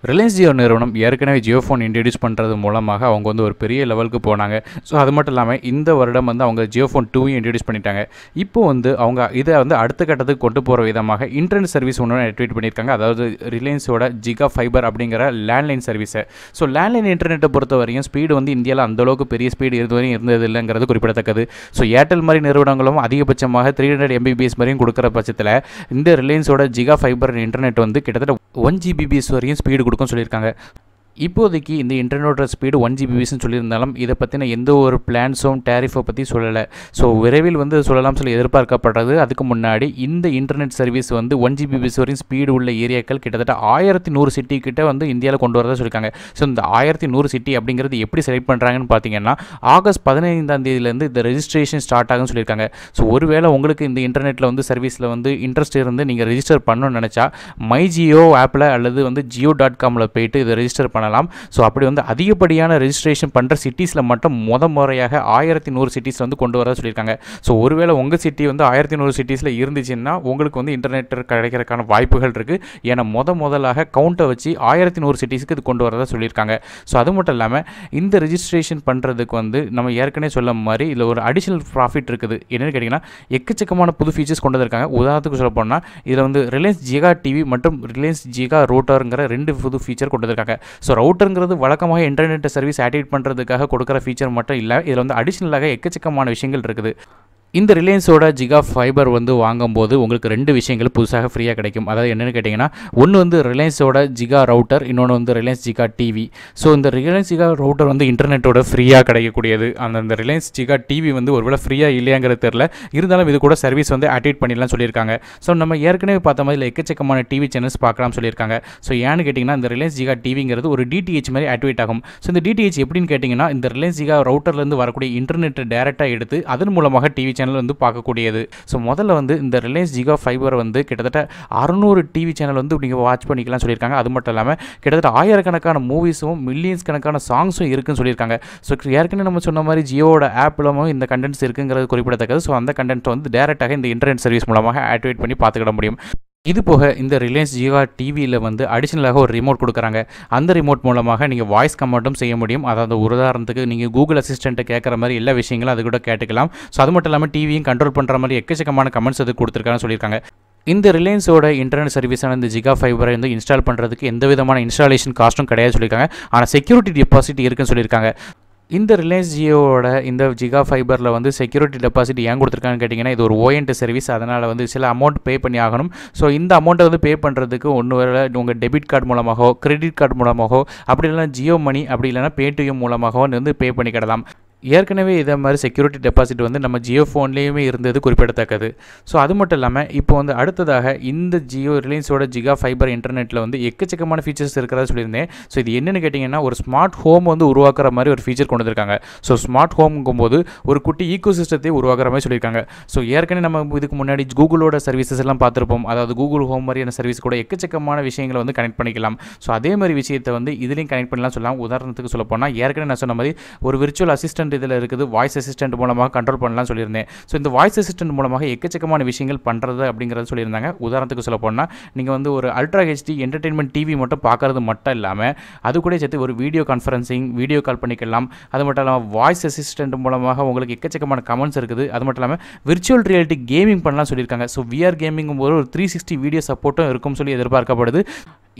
Reliance Jio நிறுவனம் ஏற்கனவே Jio phone introduce பண்ணுறது மூலமாக அவங்க வந்து ஒரு பெரிய லெவலுக்கு போனாங்க. ஸோ அது மட்டும் இல்லாமல் இந்த வருடம் வந்து அவங்க ஜியோ ஃபோன் 2 இன்ட்ரடியூஸ் பண்ணிட்டாங்க. இப்போ வந்து அவங்க இதை வந்து அடுத்த கட்டத்துக்கு கொண்டு போகிற விதமாக இன்டர்நெட் சர்வீஸ் ஒன்று ஆக்டிவேட் பண்ணியிருக்காங்க. அதாவது ரிலையன்ஸோட ஜிகா ஃபைபர் அப்படிங்கிற லேண்ட்லைன் சர்வீஸை. ஸோ லேண்ட்லைன் இன்டர்நெட்டை பொறுத்த வரையும் ஸ்பீடு வந்து இந்தியாவில் அந்தளவுக்கு பெரிய ஸ்பீடு இதுவரையும் இருந்தது இல்லைங்கிறது குறிப்பிடத்தக்கது. ஸோ ஏர்டெல் மாதிரி நிறுவனங்களும் அதிகபட்சமாக 300 Mbps வரையும் கொடுக்குற பட்சத்தில் இந்த ரிலையன்ஸோட ஜிகா ஃபைபர் இன்டர்நெட் வந்து கிட்டத்தட்ட 1 Gbps வரையும் ஸ்பீடு கொடுக்கும்னு சொல்லியிருக்காங்க. இப்போதைக்கு இந்த இன்டர்நெட்டோட ஸ்பீடு 1 Gbps சொல்லியிருந்தாலும் இதை பற்றின எந்த ஒரு பிளான்ஸும் டேரிஃபை பற்றி சொல்லலை. ஸோ விரைவில் வந்து சொல்லலாம் சொல்லி எதிர்பார்க்கப்படுறது. அதுக்கு முன்னாடி இந்த இன்டர்நெட் சர்வீஸ் வந்து 1 Gbps வரையும் ஸ்பீடு உள்ள ஏரியாக்கள் கிட்டத்தட்ட 1100 சிட்டி கிட்ட வந்து இந்தியாவில் கொண்டு வரதா சொல்லியிருக்காங்க. ஸோ இந்த 1100 சிட்டி அப்படிங்கிறது எப்படி செலக்ட் பண்ணுறாங்கன்னு பார்த்தீங்கன்னா ஆகஸ்ட் 15ஆம் தேதியிலேருந்து இந்த ரெஜிஸ்ட்ரேஷன் ஸ்டார்ட் ஆகும்னு சொல்லியிருக்காங்க. ஸோ ஒருவேளை உங்களுக்கு இந்த இன்டர்நெட்டில் வந்து சர்வீஸில் வந்து இன்ட்ரெஸ்ட் இருந்து நீங்கள் ரெஜிஸ்டர் பண்ணணும்னு நினச்சா மை ஜியோ ஆப்பில் அல்லது வந்து jio.comல போயிட்டு இதை ரெஜிஸ்டர் பண்ணலாம். ஸோ அப்படி வந்து அதிகப்படியான ரெஜிஸ்ட்ரேஷன் பண்ணுற சிட்டிஸில் மட்டும் முறையாக 1100 சிட்டிஸ் வந்து கொண்டு வர சொல்லியிருக்காங்க. ஸோ ஒருவேளை உங்கள் சிட்டி வந்து 1100 சிட்டிஸில் இருந்துச்சுன்னா உங்களுக்கு வந்து இன்டர்நெட் கிடைக்கிறதுக்கான வாய்ப்புகள் இருக்குது. ஏன்னா முதலாக கவுண்டை வச்சு 1100 சிட்டிஸுக்கு இது கொண்டு வரதா சொல்லியிருக்காங்க. ஸோ அது மட்டும் இல்லாமல் இந்த ரெஜிஸ்ட்ரேஷன் பண்ணுறதுக்கு வந்து நம்ம ஏற்கனவே சொல்ல மாதிரி இதில் ஒரு அடிஷனல் ப்ராஃபிட் இருக்குது. என்னென்னு கேட்டிங்கன்னா எக்கச்சக்கமான புது ஃபீச்சர்ஸ் கொண்டு வந்திருக்காங்க. உதாரணத்துக்கு சொல்ல போனால் இதில் வந்து ரிலையன்ஸ் ஜிகா டிவி மற்றும் ரிலையன்ஸ் ஜிகா ரூட்டருங்கிற 2 புது ஃபீச்சர் கொண்டு வந்திருக்காங்க. ஸோ ரவுட்டருங்கிறது வழக்கமாக இன்டர்நெட் சர்வீஸ் ஆக்டிவேட் பண்ணுறதுக்காக கொடுக்குற ஃபீச்சர் மட்டும் இல்லை, இதில் வந்து அடிஷ்னலாக எக்கச்சக்கமான விஷயங்கள் இருக்குது. இந்த ரிலையன்ஸோட ஜிகா ஃபைபர் வந்து வாங்கும்போது உங்களுக்கு 2 விஷயங்கள் புதுசாக ஃப்ரீயாக கிடைக்கும். அதாவது என்னென்னு கேட்டிங்கன்னா ஒன்று வந்து ரிலையன்ஸோட ஜிகா ரவுட்டர், இன்னொன்று வந்து ரிலையன்ஸ் ஜிகா டிவி. ஸோ இந்த ரிலையன்ஸ் ஜிகா ரவுட்டர் வந்து இன்டர்நெட்டோட ஃப்ரீயாக கிடைக்கக்கூடியது. அந்த ரிலையன்ஸ் ஜிகா டிவி வந்து ஒருவேளை ஃப்ரீயாக இல்லையாங்கிறது தெரில, இருந்தாலும் இது கூட சர்வீஸ் வந்து ஆக்டிவேட் பண்ணிடலாம் சொல்லியிருக்காங்க. ஸோ நம்ம ஏற்கனவே பார்த்த மாதிரி எக்கச்சக்கமான டிவி சேனல்ஸ் பார்க்கலாம் சொல்லியிருக்காங்க. ஸோ ஏன்னு கேட்டிங்கன்னா இந்த ரிலையன்ஸ் ஜிகா டிவிங்கிறது ஒரு DTH மாதிரி ஆக்டிவேட் ஆகும். ஸோ இந்த DTH எப்படின்னு கேட்டிங்கன்னா இந்த ரிலையன்ஸ் ஜிகா ரவுட்டர்லேருந்து வரக்கூடிய இன்டர்நெட்டை டேரெக்டாக எடுத்து அதன் மூலமாக டிவி சேனல் வந்து பார்க்கக்கூடியது. ஸோ முதல்ல வந்து இந்த ரிலையன்ஸ் ஜிகா ஃபைபர் வந்து கிட்டத்தட்ட 600 டிவி சேனல் வந்து நீங்கள் வாட்ச் பண்ணிக்கலாம் சொல்லியிருக்காங்க. அது மட்டும் இல்லாமல் கிட்டத்தட்ட ஆயிரக்கணக்கான மூவிஸும் மில்லியன்ஸ் கணக்கான சாங்ஸும் இருக்குன்னு சொல்லியிருக்காங்க. ஸோ ஏற்கனவே நம்ம சொன்ன மாதிரி ஜியோட ஆப்லமும் இந்த கண்டென்ட்ஸ் இருக்குங்கிறது குறிப்பிடத்தக்கது. ஸோ அந்த கண்டென்ட் வந்து டேரெக்டாக இந்த இன்டர்நெட் சர்வீஸ் மூலமாக ஆக்டிவேட் பண்ணி பார்த்துக்கிட முடியும். இது போக இந்த ரிலையன்ஸ் ஜிகா டிவியில் வந்து அடிஷ்னலாக ஒரு ரிமோட் கொடுக்குறாங்க. அந்த ரிமோட் மூலமாக நீங்கள் வாய்ஸ் கமாண்டும் செய்ய முடியும். அதாவது ஒரு உதாரணத்துக்கு நீங்கள் கூகுள் அசிஸ்டண்ட்டை கேட்குற மாதிரி எல்லா விஷயங்களும் அது கூட கேட்டுக்கலாம். ஸோ அது மட்டும் இல்லாமல் டிவியும் கண்ட்ரோல் பண்ணுற மாதிரி எக்கச்சக்கமான கமெண்ட்ஸ் அது கொடுத்துருக்காங்கன்னு சொல்லியிருக்காங்க. இந்த ரிலையன்ஸோட இன்டர்நெட் சர்வீஸான இந்த ஜிகா ஃபைபரை வந்து இன்ஸ்டால் பண்ணுறதுக்கு எந்த விதமான இன்ஸ்டாலேஷன் காஸ்ட்டும் கிடையாது சொல்லியிருக்காங்க. ஆனால் செக்யூரிட்டி டெபாசிட் இருக்குன்னு சொல்லியிருக்காங்க. இந்த ரிலையன்ஸ் ஜியோவோட இந்த ஜிகா ஃபைபரில் வந்து செக்யூரிட்டி டெபாசிட் ஏன் கொடுத்துருக்காங்கன்னு கேட்டிங்கன்னா இது ஒரு ONT சர்வீஸ், அதனால் வந்து சில அமௌண்ட் பே பண்ணி ஆகணும். ஸோ இந்த அமௌண்ட்டை வந்து பே பண்ணுறதுக்கு ஒன்று வேறு உங்கள் டெபிட் கார்டு மூலமாகவோ கிரெடிட் கார்டு மூலமாகவோ அப்படி இல்லைனா ஜியோ மணி அப்படி இல்லைனா பேடிஎம் மூலமாகவோ வந்து பே பண்ணிக்கிடலாம். ஏற்கனவே இதே மாதிரி செக்யூரிட்டி டெபாசிட் வந்து நம்ம ஜியோ ஃபோன்லேயுமே இருந்தது குறிப்பிடத்தக்கது. ஸோ அது மட்டும் இல்லாமல் இப்போ வந்து அடுத்ததாக இந்த ரிலையன்ஸோட ஜிகா ஃபைபர் இன்டர்நெட்டில் வந்து எக்கச்சக்கமான ஃபீச்சர்ஸ் இருக்கிறதா சொல்லியிருந்தேன். ஸோ இது என்னென்னு கேட்டிங்கன்னா ஒரு ஸ்மார்ட் ஹோம் வந்து உருவாக்குற மாதிரி ஒரு ஃபீச்சர் கொண்டு வந்திருக்காங்க. ஸோ ஸ்மார்ட் ஹோம்ங்கும்போது ஒரு குட்டி ஈக்கோ சிஸ்டத்தை உருவாக்குற மாதிரி சொல்லியிருக்காங்க. ஸோ ஏற்கனவே நம்ம இதுக்கு முன்னாடி கூகுளோட சர்வீசஸ் எல்லாம் பார்த்துருப்போம். அதாவது கூகுள் ஹோம் மாதிரியான சர்வீஸ் கூட எக்கச்சக்கமான விஷயங்களை வந்து கனெக்ட் பண்ணிக்கலாம். ஸோ அதே மாதிரி விஷயத்தை வந்து இதுலேயும் கனெக்ட் பண்ணலாம் சொல்லலாம். உதாரணத்துக்கு சொல்ல போனால் ஏற்கனவே நான் சொன்ன மாதிரி ஒரு விர்ச்சுவல் அசிஸ்டன்ட் இதில் இருக்குது, வாய்ஸ் அசிஸ்டன்ட் மூலமாக கண்ட்ரோல் பண்ணலாம் சொல்லியிருந்தேன். ஸோ இந்த வாய்ஸ் அசிஸ்டன்ட் மூலமாக எக்கச்சக்கமான விஷயங்கள் பண்ணுறது அப்படிங்கிறது சொல்லியிருந்தாங்க. உதாரணத்துக்கு சொல்ல போனால் நீங்கள் வந்து ஒரு அல்ட்ரா HD என்டர்டெயின்மெண்ட் டிவி மட்டும் பார்க்கறது மட்டும் இல்லாமல் அது கூட சேர்த்து ஒரு வீடியோ கான்ஃபரன்சிங் வீடியோ கால் பண்ணிக்கலாம். அது மட்டும் இல்லாமல் வாய்ஸ் அசிஸ்டன்ட் மூலமாக உங்களுக்கு எக்கச்சக்கமான கமெண்ட்ஸ் இருக்குது. அது மட்டும் இல்லாமல் விர்ச்சுவல் ரியாலிட்டி கேமிங் பண்ணலாம் சொல்லியிருக்காங்க. ஸோ VR கேமிங்கும் போது ஒரு 360 வீடியோ சப்போர்ட்டும் இருக்கும்னு சொல்லி எதிர்பார்க்கப்படுது.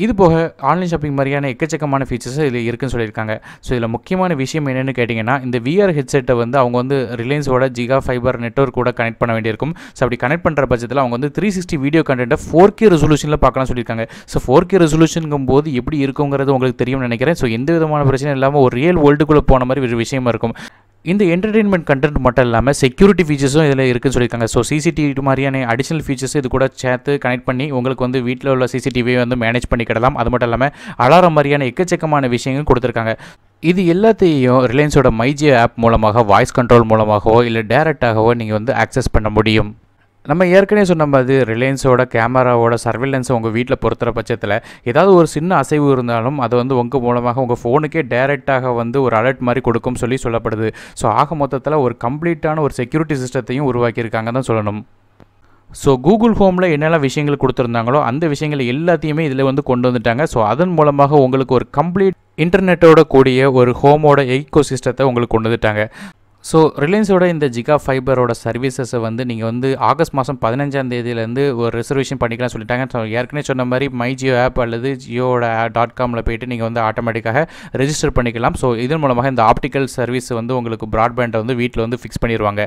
இது போக ஆன்லைன் ஷாப்பிங் மாதிரியான எக்கச்சக்கமான ஃபீச்சர்ஸ் இதில் இருக்குன்னு சொல்லியிருக்காங்க. ஸோ இதில் முக்கியமான விஷயம் என்னென்னு கேட்டிங்கன்னா இந்த VR ஹெட்செட்டை வந்து அவங்க வந்து ரிலையன்ஸோட ஜிகா ஃபைபர் நெட்வொர்க் கூட கனெக்ட் பண்ண வேண்டியிருக்கும். ஸோ அப்படி கனெக்ட் பண்ணுற பட்சத்தில் அவங்க வந்து 360 வீடியோ கண்டென்ட்டை 4K ரெசல்யூஷனில் பார்க்கலாம் சொல்லியிருக்காங்க. ஸோ 4K ரெசல்யூஷனுங்கும் போது எப்படி இருக்குங்கிறது உங்களுக்கு தெரியும்னு நினைக்கிறேன். ஸோ எந்த விதமான பிரச்சனை இல்லாமல் ஒரு ரியல் வேர்ல்டுக்குள்ளே போன மாதிரி ஒரு விஷயமா இருக்கும். இந்த என்டர்டெயின்மெண்ட் கண்டென்ட் மட்டும் இல்லாமல் செக்யூரிட்டி ஃபீச்சர்ஸும் இதில் இருக்குன்னு சொல்லியிருக்காங்க. ஸோ CCTV மாதிரியான அடிஷனல் ஃபீச்சர்ஸ் இது கூட சேர்த்து கனெக்ட் பண்ணி உங்களுக்கு வந்து வீட்டில் உள்ள CCTV வந்து மேனேஜ் பண்ணிக்கிடலாம். அது மட்டும் இல்லாமல் அலாரம் மாதிரியான எக்கச்சக்கமான விஷயங்கள் கொடுத்துருக்காங்க. இது எல்லாத்தையும் ரிலையன்ஸோட மைஜியோ ஆப் மூலமாக வாய்ஸ் கண்ட்ரோல் மூலமாகவோ இல்லை டேரெக்டாகவோ நீங்கள் வந்து ஆக்சஸ் பண்ண முடியும். நம்ம ஏற்கனவே சொன்ன மாதிரி ரிலையன்ஸோட கேமராவோட சர்வேலன்ஸை உங்கள் வீட்டில் பொறுத்துற பட்சத்தில் ஏதாவது ஒரு சின்ன அசைவு இருந்தாலும் அதை வந்து உங்கள் மூலமாக உங்கள் ஃபோனுக்கே டேரெக்டாக வந்து ஒரு அலர்ட் மாதிரி கொடுக்கும் சொல்லப்படுது. ஸோ ஆக மொத்தத்தில் ஒரு கம்ப்ளீட்டான ஒரு செக்யூரிட்டி சிஸ்டத்தையும் உருவாக்கியிருக்காங்க தான் சொல்லணும். ஸோ கூகுள் ஹோமில் என்னெல்லாம் விஷயங்கள் கொடுத்துருந்தாங்களோ அந்த விஷயங்கள் எல்லாத்தையுமே இதில் வந்து கொண்டு வந்துட்டாங்க. ஸோ அதன் மூலமாக உங்களுக்கு ஒரு கம்ப்ளீட் இன்டர்நெட்டோட கூடிய ஒரு ஹோமோட எக்கோ சிஸ்டத்தை உங்களுக்கு கொண்டு வந்துட்டாங்க. ஸோ ரிலையன்ஸோட இந்த ஜிகா ஃபைபரோட சர்வீசஸை வந்து நீங்கள் வந்து ஆகஸ்ட் மாதம் 15ஆம் தேதியிலேருந்து ஒரு ரிசர்வேஷன் பண்ணிக்கலாம் சொல்லிட்டாங்க. ஸோ ஏற்கனவே சொன்ன மாதிரி மை ஜியோ ஆப் அல்லது ஜியோட .comல போய்ட்டு நீங்கள் வந்து ஆட்டோமேட்டிக்காக ரெஜிஸ்டர் பண்ணிக்கலாம். ஸோ இதன் மூலமாக இந்த ஆப்டிக்கல் சர்வீஸ் வந்து உங்களுக்கு ப்ராட்பேண்டை வந்து வீட்டில் வந்து ஃபிக்ஸ் பண்ணிடுவாங்க.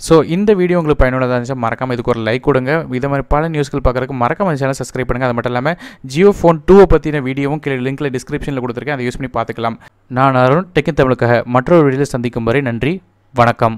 ஸோ இந்த வீடியோ உங்களுக்கு பயனுள்ளதாக இருந்துச்சு, மறக்காமல் இதுக்கு ஒரு லைக் கொடுங்க. இதே மாதிரி பல நியூஸ்கள் பார்க்குறதுக்கு மறக்காம சேனல் சப்ஸ்கிரைப் பண்ணுங்கள். அது மட்டும் இல்லாமல் ஜியோ ஃபோன் 2 பற்றின வீடியோவும் கீழே லிங்க்கில் டிஸ்கிரிப்ஷனில் கொடுத்துருக்கேன், அதை யூஸ் பண்ணி பார்த்துக்கலாம். நான் அருண், டெக் இன் தமிழுக்காக மற்றொரு வீடியோவில் சந்திக்கும் வரை நன்றி, வணக்கம்.